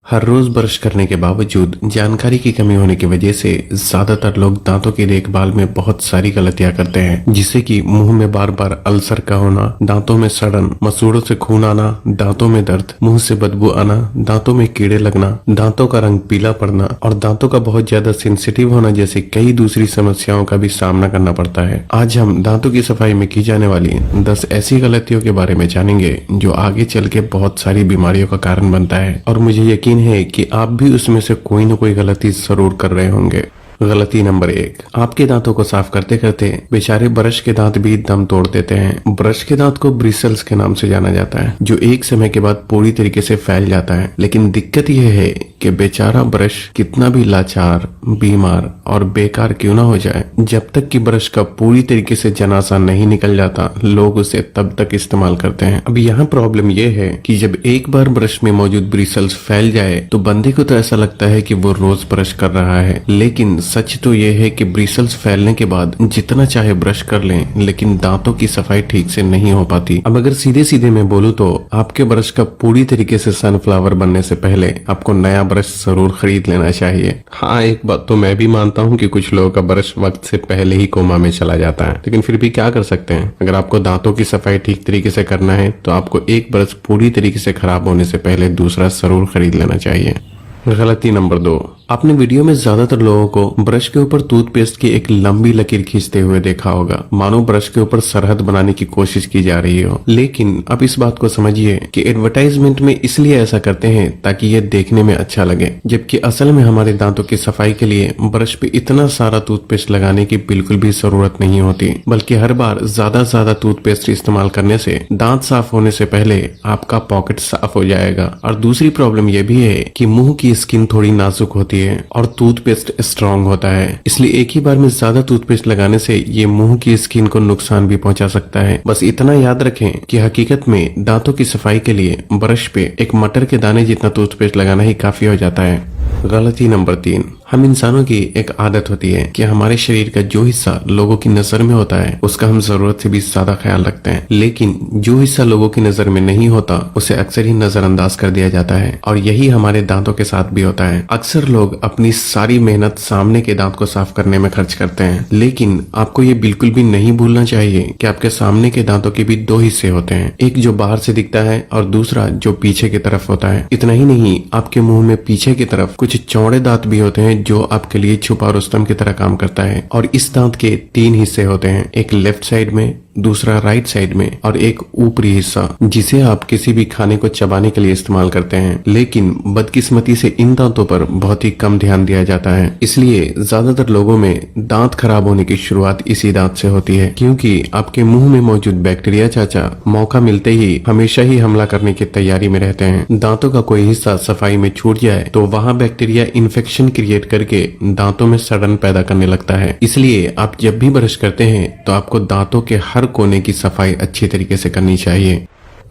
हर रोज brush करने के बावजूद जानकारी की कमी होने की वजह से ज्यादातर लोग दांतों की देखभाल में बहुत सारी गलतियां करते हैं, जिससे कि मुंह में बार बार अल्सर का होना, दांतों में सड़न, मसूड़ों से खून आना, दांतों में दर्द, मुंह से बदबू आना, दांतों में कीड़े लगना, दांतों का रंग पीला पड़ना और दांतों का बहुत ज्यादा सेंसिटिव होना जैसे कई दूसरी समस्याओं का भी सामना करना पड़ता है। आज हम दांतों की सफाई में की जाने वाली 10 ऐसी गलतियों के बारे में जानेंगे जो आगे चल के बहुत सारी बीमारियों का कारण बनता है, और मुझे यकीन है कि आप भी उसमें से कोई न कोई गलती जरूर कर रहे होंगे। गलती नंबर 1, आपके दांतों को साफ करते करते बेचारे ब्रश के दांत भी दम तोड़ देते हैं। ब्रश के दांत को ब्रिसल्स के नाम से जाना जाता है, जो एक समय के बाद पूरी तरीके से फैल जाता है। लेकिन दिक्कत यह है कि बेचारा ब्रश कितना भी लाचार, बीमार और बेकार क्यों ना हो जाए, जब तक कि ब्रश का पूरी तरीके से जनासा नहीं निकल जाता, लोग उसे तब तक इस्तेमाल करते हैं। अब यहाँ प्रॉब्लम यह है कि जब एक बार ब्रश में मौजूद ब्रिसल्स फैल जाए तो बंदे को तो ऐसा लगता है कि वो रोज ब्रश कर रहा है, लेकिन सच तो यह है कि ब्रिसल्स फैलने के बाद जितना चाहे ब्रश कर लें, लेकिन दांतों की सफाई ठीक से नहीं हो पाती। अब अगर सीधे सीधे मैं बोलूं तो आपके ब्रश का पूरी तरीके से सनफ्लावर बनने से पहले आपको नया ब्रश जरूर खरीद लेना चाहिए। हाँ, एक बात तो मैं भी मानता हूँ कि कुछ लोगों का ब्रश वक्त से पहले ही कोमा में चला जाता है, लेकिन फिर भी क्या कर सकते हैं। अगर आपको दांतों की सफाई ठीक तरीके से करना है तो आपको एक ब्रश पूरी तरीके से खराब होने से पहले दूसरा जरूर खरीद लेना चाहिए। गलती नंबर 2, आपने वीडियो में ज्यादातर लोगों को ब्रश के ऊपर टूथपेस्ट की एक लंबी लकीर खींचते हुए देखा होगा, मानो ब्रश के ऊपर सरहद बनाने की कोशिश की जा रही हो। लेकिन अब इस बात को समझिए कि एडवर्टाइजमेंट में इसलिए ऐसा करते हैं ताकि ये देखने में अच्छा लगे, जबकि असल में हमारे दांतों की सफाई के लिए ब्रश पे इतना सारा टूथपेस्ट लगाने की बिल्कुल भी जरूरत नहीं होती, बल्कि हर बार ज्यादा टूथपेस्ट इस्तेमाल करने से दांत साफ होने से पहले आपका पॉकेट साफ हो जाएगा। और दूसरी प्रॉब्लम यह भी है कि मुंह की स्किन थोड़ी नाजुक होती है और टूथपेस्ट स्ट्रॉन्ग होता है, इसलिए एक ही बार में ज्यादा टूथपेस्ट लगाने से ये मुंह की स्किन को नुकसान भी पहुंचा सकता है। बस इतना याद रखें कि हकीकत में दांतों की सफाई के लिए ब्रश पे एक मटर के दाने जितना टूथपेस्ट लगाना ही काफी हो जाता है। गलती नंबर 3, हम इंसानों की एक आदत होती है कि हमारे शरीर का जो हिस्सा लोगों की नजर में होता है उसका हम जरूरत से भी ज्यादा ख्याल रखते हैं, लेकिन जो हिस्सा लोगों की नजर में नहीं होता उसे अक्सर ही नजरअंदाज कर दिया जाता है, और यही हमारे दांतों के साथ भी होता है। अक्सर लोग अपनी सारी मेहनत सामने के दांत को साफ करने में खर्च करते हैं, लेकिन आपको ये बिल्कुल भी नहीं भूलना चाहिए कि आपके सामने के दांतों के भी 2 हिस्से होते हैं, एक जो बाहर से दिखता है और दूसरा जो पीछे की तरफ होता है। इतना ही नहीं, आपके मुंह में पीछे की तरफ कुछ चौड़े दांत भी होते हैं जो आपके लिए छुपा रुस्तम की तरह काम करता है, और इस दांत के 3 हिस्से होते हैं, एक लेफ्ट साइड में, दूसरा राइट साइड में और एक ऊपरी हिस्सा, जिसे आप किसी भी खाने को चबाने के लिए इस्तेमाल करते हैं। लेकिन बदकिस्मती से इन दांतों पर बहुत ही कम ध्यान दिया जाता है, इसलिए ज्यादातर लोगों में दांत खराब होने की शुरुआत इसी दांत से होती है, क्योंकि आपके मुंह में मौजूद बैक्टीरिया चाचा मौका मिलते ही हमेशा ही हमला करने की तैयारी में रहते हैं। दांतों का कोई हिस्सा सफाई में छूट जाए तो वहाँ बैक्टीरिया इन्फेक्शन क्रिएट करके दांतों में सड़न पैदा करने लगता है। इसलिए आप जब भी ब्रश करते हैं तो आपको दांतों के हर कोने की सफाई अच्छी तरीके से करनी चाहिए।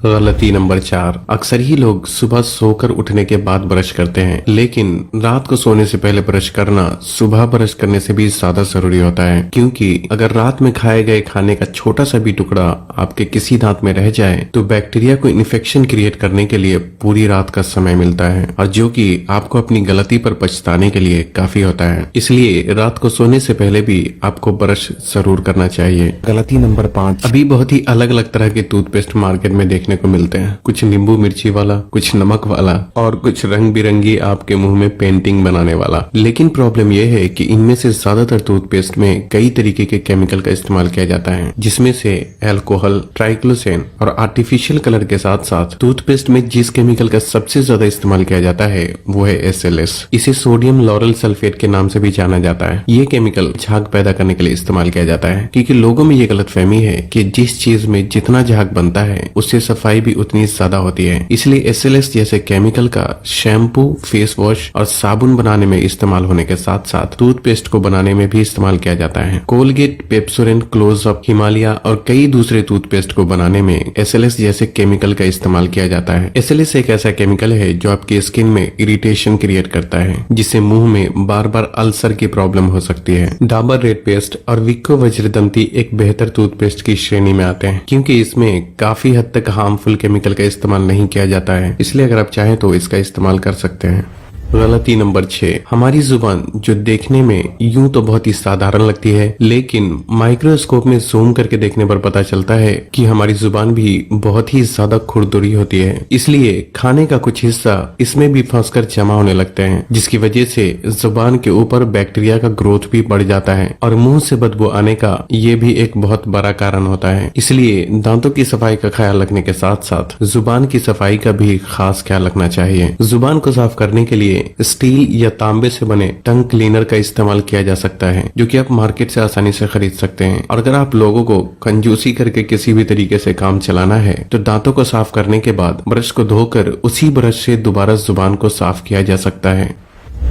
गलती नंबर 4, अक्सर ही लोग सुबह सोकर उठने के बाद ब्रश करते हैं, लेकिन रात को सोने से पहले ब्रश करना सुबह ब्रश करने से भी ज्यादा जरूरी होता है, क्योंकि अगर रात में खाए गए खाने का छोटा सा भी टुकड़ा आपके किसी दांत में रह जाए तो बैक्टीरिया को इन्फेक्शन क्रिएट करने के लिए पूरी रात का समय मिलता है, और जो कि आपको अपनी गलती पर पछताने के लिए काफी होता है। इसलिए रात को सोने से पहले भी आपको ब्रश जरूर करना चाहिए। गलती नंबर 5, अभी बहुत ही अलग अलग तरह के टूथपेस्ट मार्केट में देखने को मिलते हैं, कुछ नींबू मिर्ची वाला, कुछ नमक वाला और कुछ रंग बिरंगी आपके मुंह में पेंटिंग बनाने वाला। लेकिन प्रॉब्लम यह है कि इनमें से ज्यादातर टूथपेस्ट में कई तरीके के केमिकल का इस्तेमाल किया जाता है, जिसमें से अल्कोहल, ट्राइक्लोसेन और आर्टिफिशियल कलर के साथ साथ टूथपेस्ट में जिस केमिकल का सबसे ज्यादा इस्तेमाल किया जाता है वो है SLS। इसे सोडियम लॉरल सल्फेट के नाम से भी जाना जाता है। ये केमिकल झाग पैदा करने के लिए इस्तेमाल किया जाता है, क्योंकि लोगों में ये गलतफहमी है कि जिस चीज में जितना झाग बनता है उससे सफाई भी उतनी ज्यादा होती है। इसलिए SLS जैसे केमिकल का शैम्पू, फेस वॉश और साबुन बनाने में इस्तेमाल होने के साथ साथ टूथपेस्ट को बनाने में भी इस्तेमाल किया जाता है। कोलगेट, पेप्सोडेंट, क्लोजअप, हिमालय और कई दूसरे टूथपेस्ट को बनाने में SLS जैसे केमिकल का इस्तेमाल किया जाता है। SLS एक ऐसा केमिकल है जो आपकी स्किन में इरिटेशन क्रिएट करता है, जिससे मुंह में बार बार अल्सर की प्रॉब्लम हो सकती है। डाबर रेड पेस्ट और विको वज्रदंती एक बेहतर टूथपेस्ट की श्रेणी में आते हैं, क्योंकि इसमें काफी हद तक हार्म हार्मफुल केमिकल का इस्तेमाल नहीं किया जाता है, इसलिए अगर आप चाहें तो इसका इस्तेमाल कर सकते हैं। गलती नंबर 6, हमारी जुबान जो देखने में यूं तो बहुत ही साधारण लगती है, लेकिन माइक्रोस्कोप में जूम करके देखने पर पता चलता है कि हमारी जुबान भी बहुत ही ज्यादा खुरदुरी होती है। इसलिए खाने का कुछ हिस्सा इसमें भी फंसकर जमा होने लगते हैं, जिसकी वजह से जुबान के ऊपर बैक्टीरिया का ग्रोथ भी बढ़ जाता है और मुंह से बदबू आने का ये भी एक बहुत बड़ा कारण होता है। इसलिए दांतों की सफाई का ख्याल रखने के साथ साथ जुबान की सफाई का भी खास ख्याल रखना चाहिए। जुबान को साफ करने के लिए स्टील या तांबे से बने टंग क्लीनर का इस्तेमाल किया जा सकता है, जो कि आप मार्केट से आसानी से खरीद सकते हैं। और अगर आप लोगों को कंजूसी करके किसी भी तरीके से काम चलाना है तो दांतों को साफ करने के बाद ब्रश को धोकर उसी ब्रश से दोबारा जुबान को साफ किया जा सकता है।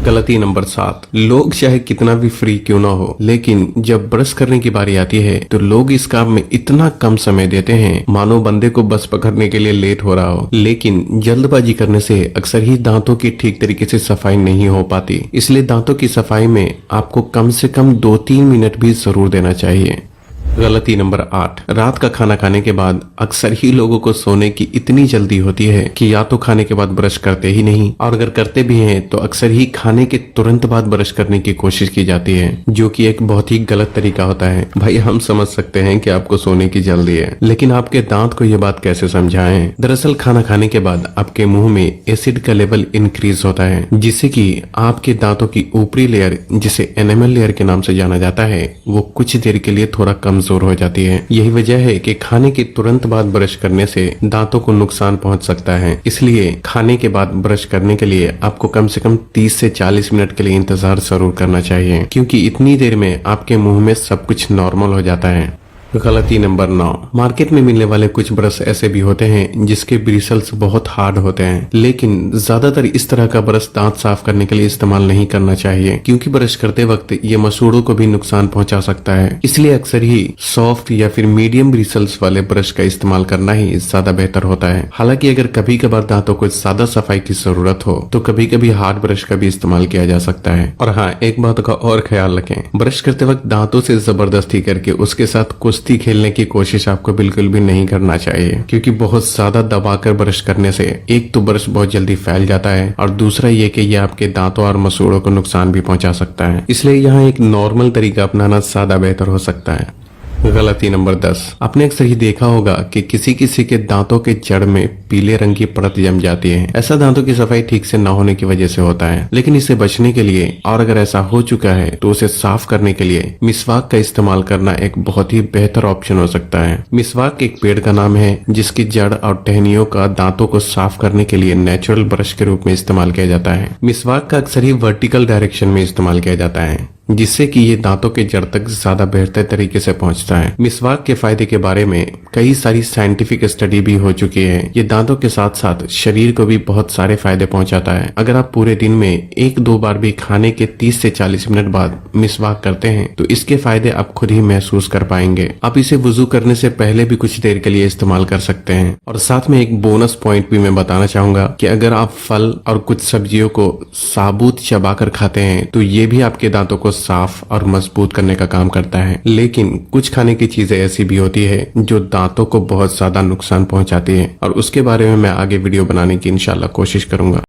गलती नंबर 7, लोग चाहे कितना भी फ्री क्यों ना हो, लेकिन जब ब्रश करने की बारी आती है तो लोग इस काम में इतना कम समय देते हैं मानो बंदे को बस पकड़ने के लिए लेट हो रहा हो। लेकिन जल्दबाजी करने से अक्सर ही दांतों की ठीक तरीके से सफाई नहीं हो पाती, इसलिए दांतों की सफाई में आपको कम से कम 2-3 मिनट भी जरूर देना चाहिए। गलती नंबर 8, रात का खाना खाने के बाद अक्सर ही लोगों को सोने की इतनी जल्दी होती है कि या तो खाने के बाद ब्रश करते ही नहीं, और अगर करते भी हैं तो अक्सर ही खाने के तुरंत बाद ब्रश करने की कोशिश की जाती है, जो कि एक बहुत ही गलत तरीका होता है। भाई हम समझ सकते हैं कि आपको सोने की जल्दी है, लेकिन आपके दांत को ये बात कैसे समझाएं? दरअसल खाना खाने के बाद आपके मुंह में एसिड का लेवल इंक्रीज होता है, जिससे कि आपके दांतों की ऊपरी लेयर, जिसे एनेमल लेयर के नाम से जाना जाता है, वो कुछ देर के लिए थोड़ा कमजोर हो जाती है। यही वजह है कि खाने के तुरंत बाद ब्रश करने से दांतों को नुकसान पहुंच सकता है। इसलिए खाने के बाद ब्रश करने के लिए आपको कम से कम 30 से 40 मिनट के लिए इंतजार जरूर करना चाहिए, क्योंकि इतनी देर में आपके मुंह में सब कुछ नॉर्मल हो जाता है। गलती नंबर 9, मार्केट में मिलने वाले कुछ ब्रश ऐसे भी होते हैं जिसके ब्रिसल्स बहुत हार्ड होते हैं, लेकिन ज्यादातर इस तरह का ब्रश दांत साफ करने के लिए इस्तेमाल नहीं करना चाहिए, क्योंकि ब्रश करते वक्त ये मसूड़ों को भी नुकसान पहुंचा सकता है। इसलिए अक्सर ही सॉफ्ट या फिर मीडियम ब्रिसल्स वाले ब्रश का इस्तेमाल करना ही ज्यादा बेहतर होता है। हालांकि अगर कभी कभार दांतों को ज्यादा सफाई की जरूरत हो तो कभी कभी हार्ड ब्रश का भी इस्तेमाल किया जा सकता है। और हाँ, एक बात का और ख्याल रखें, ब्रश करते वक्त दांतों से जबरदस्ती करके उसके साथ कुश्ती खेलने की कोशिश आपको बिल्कुल भी नहीं करना चाहिए, क्योंकि बहुत ज्यादा दबाकर ब्रश करने से एक तो ब्रश बहुत जल्दी फैल जाता है और दूसरा ये कि ये आपके दांतों और मसूड़ों को नुकसान भी पहुंचा सकता है। इसलिए यहाँ एक नॉर्मल तरीका अपनाना ज्यादा बेहतर हो सकता है। गलती नंबर 10, आपने अक्सर ही देखा होगा कि किसी किसी के दांतों के जड़ में पीले रंग की परत जम जाती है। ऐसा दांतों की सफाई ठीक से न होने की वजह से होता है, लेकिन इससे बचने के लिए और अगर ऐसा हो चुका है तो उसे साफ करने के लिए मिसवाक का इस्तेमाल करना एक बहुत ही बेहतर ऑप्शन हो सकता है। मिसवाक एक पेड़ का नाम है जिसकी जड़ और टहनियों का दांतों को साफ करने के लिए नेचुरल ब्रश के रूप में इस्तेमाल किया जाता है। मिसवाक का अक्सर ही वर्टिकल डायरेक्शन में इस्तेमाल किया जाता है, जिससे कि ये दांतों के जड़ तक ज्यादा बेहतर तरीके से पहुंचता है। मिसवाक के फायदे के बारे में कई सारी साइंटिफिक स्टडी भी हो चुकी है। ये दांतों के साथ साथ शरीर को भी बहुत सारे फायदे पहुंचाता है। अगर आप पूरे दिन में 1-2 बार भी खाने के 30 से 40 मिनट बाद मिसवाक करते हैं तो इसके फायदे आप खुद ही महसूस कर पाएंगे। आप इसे वुजू करने से पहले भी कुछ देर के लिए इस्तेमाल कर सकते हैं। और साथ में एक बोनस पॉइंट भी मैं बताना चाहूंगा कि अगर आप फल और कुछ सब्जियों को साबुत चबाकर खाते हैं तो ये भी आपके दांतों को साफ और मजबूत करने का काम करता है। लेकिन कुछ खाने की चीजें ऐसी भी होती है जो दांतों को बहुत ज्यादा नुकसान पहुंचाती है, और उसके बारे में मैं आगे वीडियो बनाने की इंशाल्लाह कोशिश करूंगा।